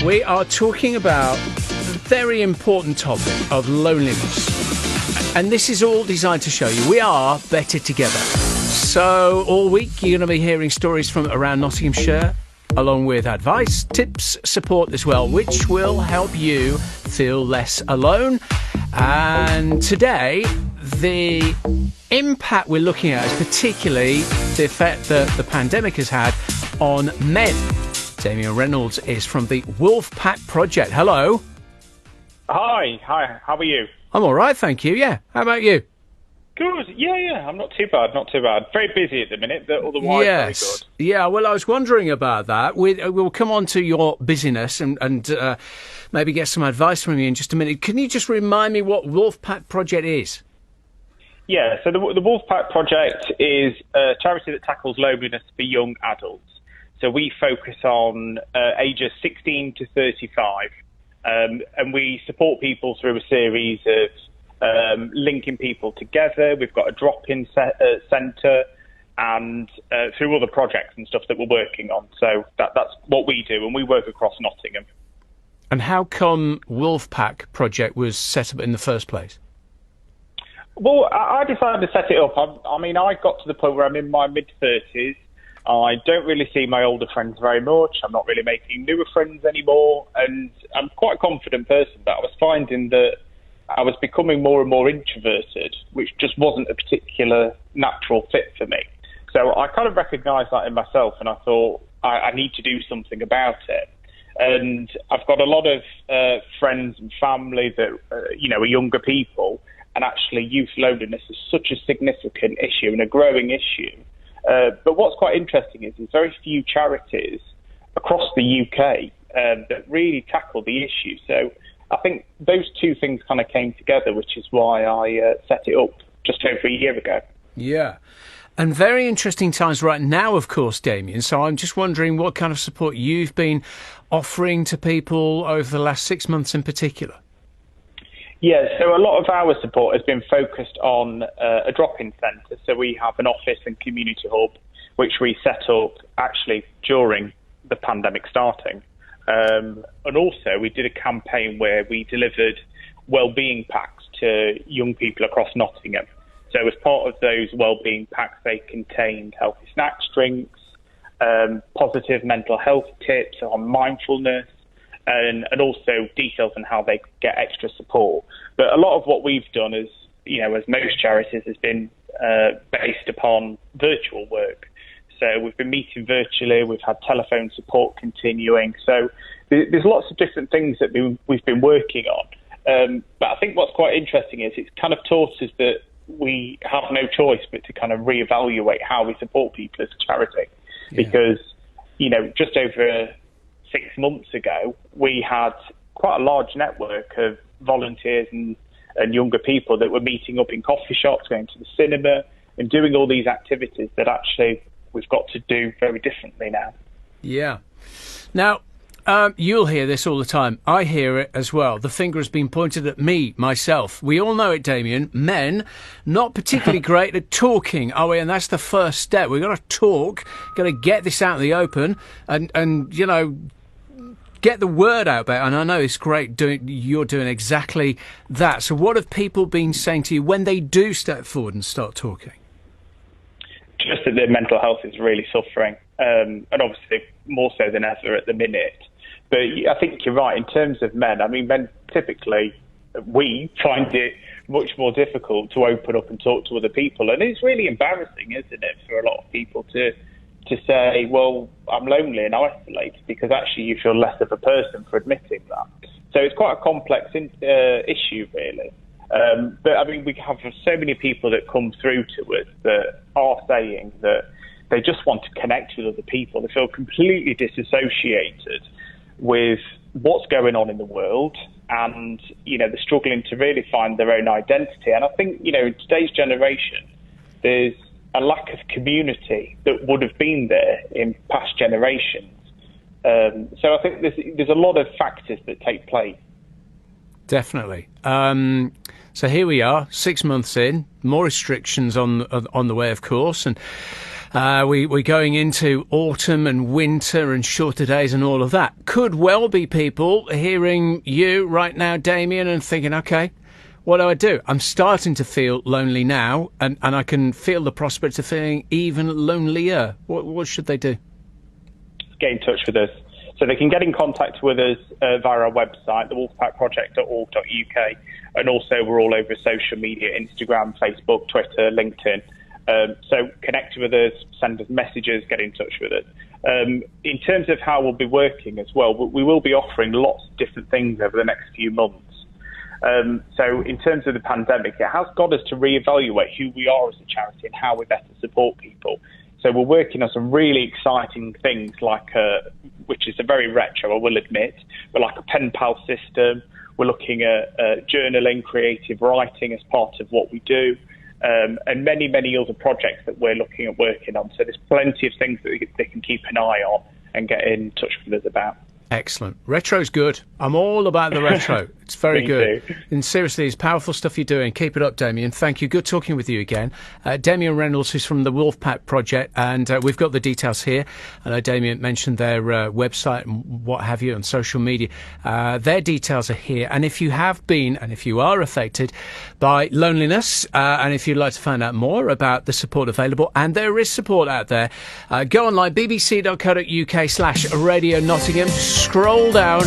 We are talking about the very important topic of loneliness. And this is all designed to show you we are better together. So all week you're going to be hearing stories from around Nottinghamshire, along with advice, tips, support as well, which will help you feel less alone. And today, the impact we're looking at is particularly the effect that the pandemic has had on men. Damien Reynolds is from the Wolfpack Project. Hello. Hi. How are you? I'm all right, thank you. Yeah. How about you? Good. Yeah. I'm not too bad. Very busy at the minute, but otherwise very good. Yeah, well, I was wondering about that. We'll come on to your busyness and maybe get some advice from you in just a minute. Can you just remind me what Wolfpack Project is? Yeah, so the Wolfpack Project is a charity that tackles loneliness for young adults. So we focus on ages 16 to 35, and we support people through a series of linking people together. We've got a drop-in centre and through other projects and stuff that we're working on. So that's what we do, and we work across Nottingham. And how come Wolfpack Project was set up in the first place? Well, I decided to set it up. I got to the point where I'm in my mid-30s. I don't really see my older friends very much. I'm not really making newer friends anymore. And I'm quite a confident person, but I was finding that I was becoming more and more introverted, which just wasn't a particular natural fit for me. So I kind of recognised that in myself, and I thought I need to do something about it. And I've got a lot of friends and family that, are younger people, and actually youth loneliness is such a significant issue and a growing issue. But what's quite interesting is there's very few charities across the UK that really tackle the issue. So I think those two things kind of came together, which is why I set it up just over a year ago. Yeah. And very interesting times right now, of course, Damien. So I'm just wondering what kind of support you've been offering to people over the last 6 months in particular. Yeah, so a lot of our support has been focused on a drop-in centre. So we have an office and community hub, which we set up actually during the pandemic starting. And also we did a campaign where we delivered wellbeing packs to young people across Nottingham. So as part of those wellbeing packs, they contained healthy snacks, drinks, positive mental health tips on mindfulness, and also details on how they get extra support. But a lot of what we've done is, as most charities, has been based upon virtual work. So we've been meeting virtually, we've had telephone support continuing. So there's lots of different things that we've been working on. But I think what's quite interesting is it's kind of taught us that we have no choice but to kind of reevaluate how we support people as a charity. Yeah. Because, just over 6 months ago, we had quite a large network of volunteers and younger people that were meeting up in coffee shops, going to the cinema and doing all these activities that actually we've got to do very differently now. Yeah. Now, you'll hear this all the time. I hear it as well. The finger has been pointed at me, myself. We all know it, Damien. Men, not particularly great at talking, are we? And that's the first step. We've got to talk, got to get this out in the open and get the word out there. And I know it's great you're doing exactly that. So what have people been saying to you when they do step forward and start talking? Just that their mental health is really suffering, and obviously more so than ever at the minute. But I think you're right. In terms of men, men typically, we find it much more difficult to open up and talk to other people. And it's really embarrassing, isn't it, for a lot of people to say, well, I'm lonely and isolated, because actually you feel less of a person for admitting that. So it's quite a complex issue, really. But we have so many people that come through to us that are saying that they just want to connect with other people. They feel completely disassociated with what's going on in the world, and they're struggling to really find their own identity. And I think in today's generation, there's a lack of community that would have been there in past generations. So I think there's a lot of factors that take place. Definitely. So here we are, 6 months in, more restrictions on the way, of course, and We're going into autumn and winter and shorter days and all of that. Could well be people hearing you right now, Damien, and thinking, OK, what do? I'm starting to feel lonely now, and I can feel the prospect of feeling even lonelier. What should they do? Get in touch with us. So they can get in contact with us via our website, thewolfpackproject.org.uk, and also we're all over social media, Instagram, Facebook, Twitter, LinkedIn. So connect with us, send us messages, get in touch with us. In terms of how we'll be working as well, we will be offering lots of different things over the next few months. So in terms of the pandemic, it has got us to reevaluate who we are as a charity and how we better support people. So we're working on some really exciting things like, which is a very retro, I will admit, but like a pen pal system. We're looking at journaling, creative writing as part of what we do, and many, many other projects that we're looking at working on. So there's plenty of things that they can keep an eye on and get in touch with us about. Excellent. Retro's good. I'm all about the retro. It's very good. Too. And seriously, it's powerful stuff you're doing. Keep it up, Damien. Thank you. Good talking with you again. Damien Reynolds, who's from the Wolfpack Project, and we've got the details here. I know Damien mentioned their website and what have you on social media. Their details are here. And if you have been, and if you are affected by loneliness, and if you'd like to find out more about the support available, and there is support out there, go online, bbc.co.uk/Radio Nottingham. Scroll down.